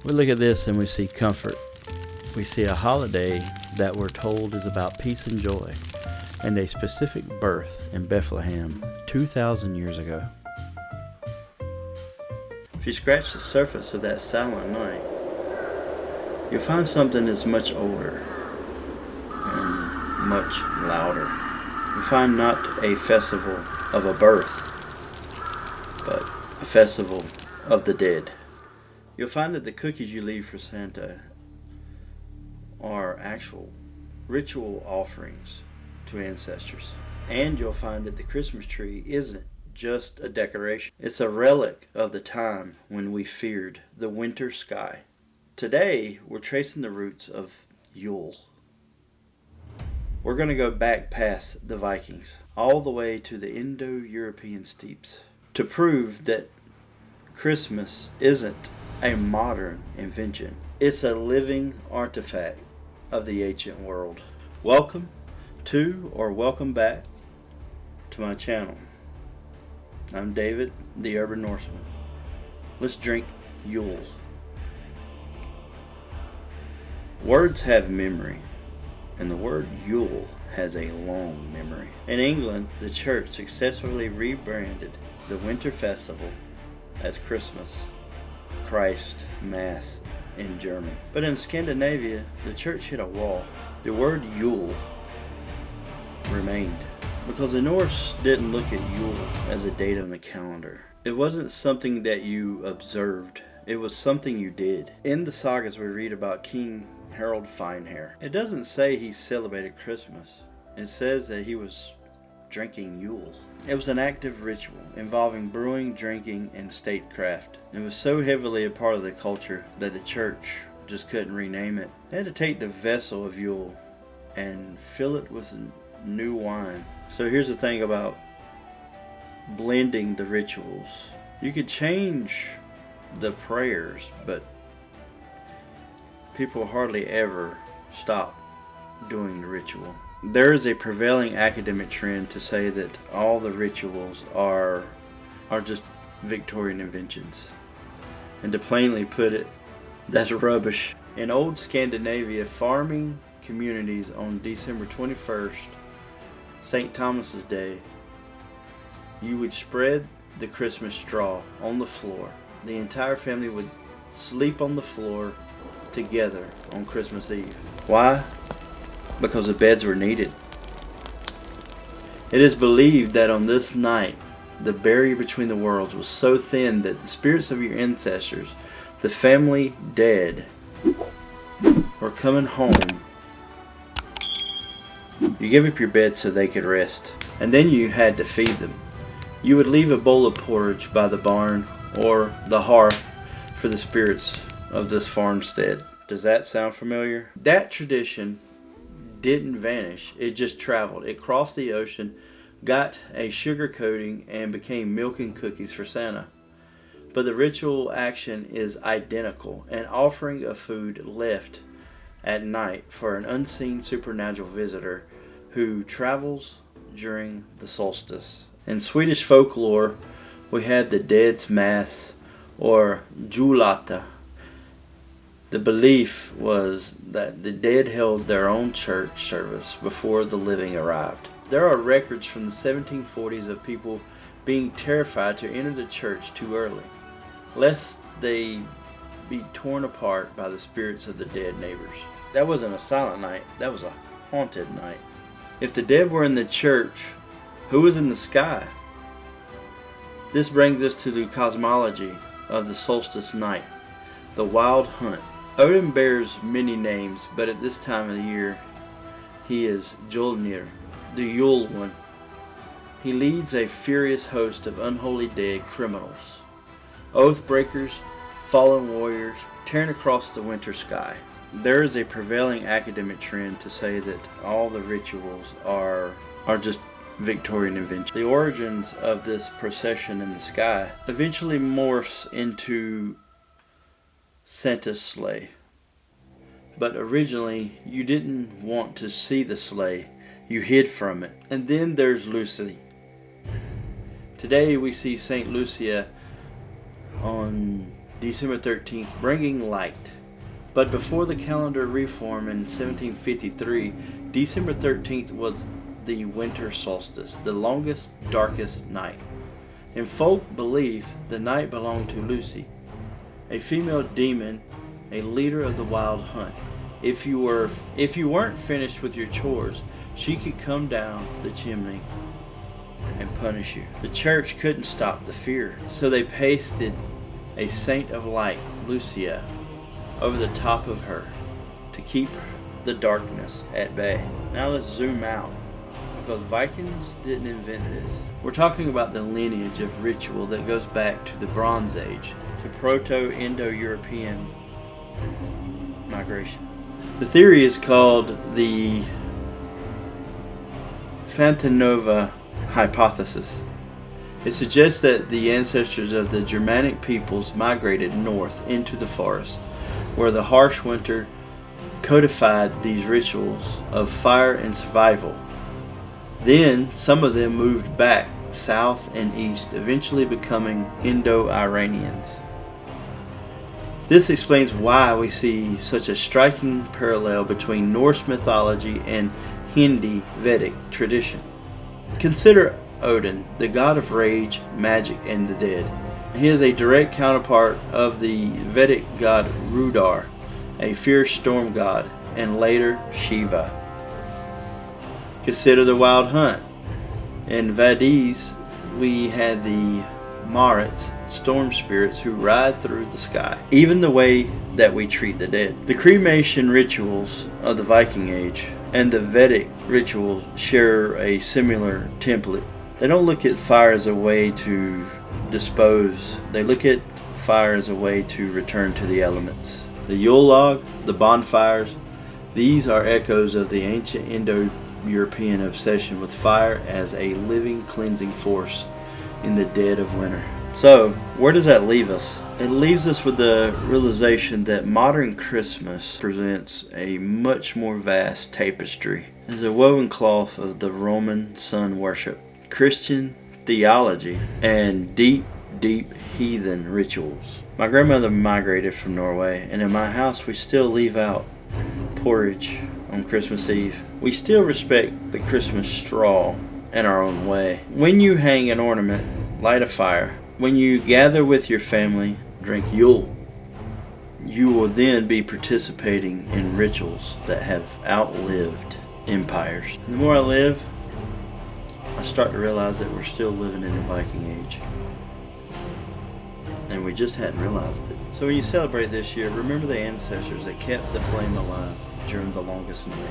We look at this and we see comfort. We see a holiday that we're told is about peace and joy, and a specific birth in Bethlehem 2,000 years ago. If you scratch the surface of that silent night, you'll find something that's much older and much louder. You find not a festival of a birth, but a festival of the dead. You'll find that the cookies you leave for Santa are actual ritual offerings to ancestors. And you'll find that the Christmas tree isn't just a decoration. It's a relic of the time when we feared the winter sky. Today, we're tracing the roots of Yule. We're going to go back past the Vikings, all the way to the Indo-European steppes, to prove that Christmas isn't a modern invention. It's a living artifact of the ancient world. Welcome to, or welcome back to my channel. I'm David, the Urban Norseman. Let's drink Yule. Words have memory, and the word Yule has a long memory. In England, the church successfully rebranded the winter festival as Christmas, Christ Mass in German. But in Scandinavia, the church hit a wall. The word Yule remained, because the Norse didn't look at Yule as a date on the calendar. It wasn't something that you observed, it was something you did. In the sagas we read about King Harald Finehair. It doesn't say he celebrated Christmas. It says that he was drinking Yule. It was an active ritual involving brewing, drinking, and statecraft. It was so heavily a part of the culture that the church just couldn't rename it. They had to take the vessel of Yule and fill it with new wine. So here's the thing about blending the rituals. You could change the prayers, but people hardly ever stop doing the ritual. There is a prevailing academic trend to say that all the rituals are just Victorian inventions. And to plainly put it, that's rubbish. In old Scandinavia, farming communities on December 21st, St. Thomas's Day, you would spread the Christmas straw on the floor. The entire family would sleep on the floor together on Christmas Eve. Why? Because the beds were needed. It is believed that on this night, the barrier between the worlds was so thin that the spirits of your ancestors, the family dead, were coming home. You gave up your bed so they could rest, and then you had to feed them. You would leave a bowl of porridge by the barn or the hearth for the spirits of this farmstead. Does that sound familiar? That tradition didn't vanish, it just traveled. It crossed the ocean, got a sugar coating, and became milk and cookies for Santa. But the ritual action is identical, an offering of food left at night for an unseen supernatural visitor who travels during the solstice. In Swedish folklore, we had the Dead's Mass, or Julotta. The belief was that the dead held their own church service before the living arrived. There are records from the 1740s of people being terrified to enter the church too early, lest they be torn apart by the spirits of the dead neighbors. That wasn't a silent night, that was a haunted night. If the dead were in the church, who was in the sky? This brings us to the cosmology of the solstice night, the wild hunt. Odin bears many names, but at this time of the year, he is Jólnir, the Yule one. He leads a furious host of unholy dead criminals, oath breakers, fallen warriors, tearing across the winter sky. There is a prevailing academic trend to say that all the rituals are just Victorian invention. The origins of this procession in the sky eventually morphs into Santa's sleigh. But originally, you didn't want to see the sleigh. You hid from it. And then there's Lucy. Today we see Saint Lucia on December 13th, bringing light. But before the calendar reform in 1753, December 13th was the winter solstice, the longest, darkest night. In folk belief, the night belonged to Lucy, a female demon, a leader of the wild hunt. If you weren't finished with your chores, she could come down the chimney and punish you. The church couldn't stop the fear, so they pasted a saint of light, Lucia, over the top of her to keep the darkness at bay. Now let's zoom out, because Vikings didn't invent this. We're talking about the lineage of ritual that goes back to the Bronze Age, to Proto-Indo-European migration. The theory is called the Fantanova hypothesis. It suggests that the ancestors of the Germanic peoples migrated north into the forest, where the harsh winter codified these rituals of fire and survival. Then some of them moved back south and east, eventually becoming Indo-Iranians. This explains why we see such a striking parallel between Norse mythology and Vedic tradition. Consider Odin, the god of rage, magic, and the dead. He is a direct counterpart of the Vedic god Rudar, a fierce storm god, and later Shiva. Consider the wild hunt. In Vedas, we had the Marits, storm spirits who ride through the sky. Even the way that we treat the dead. The cremation rituals of the Viking Age and the Vedic rituals share a similar template. They don't look at fire as a way to dispose. They look at fire as a way to return to the elements. The Yule log, the bonfires, these are echoes of the ancient Indo-European obsession with fire as a living cleansing force in the dead of winter. So, where does that leave us? It leaves us with the realization that modern Christmas presents a much more vast tapestry. It is a woven cloth of the Roman sun worship, Christian theology, and deep heathen rituals. My grandmother migrated from Norway, and in my house we still leave out porridge on Christmas Eve. We still respect the Christmas straw in our own way. When you hang an ornament, light a fire. When you gather with your family, drink Yule. You will then be participating in rituals that have outlived empires. And the more I live, I start to realize that we're still living in the Viking Age. And we just hadn't realized it. So when you celebrate this year, remember the ancestors that kept the flame alive during the longest night.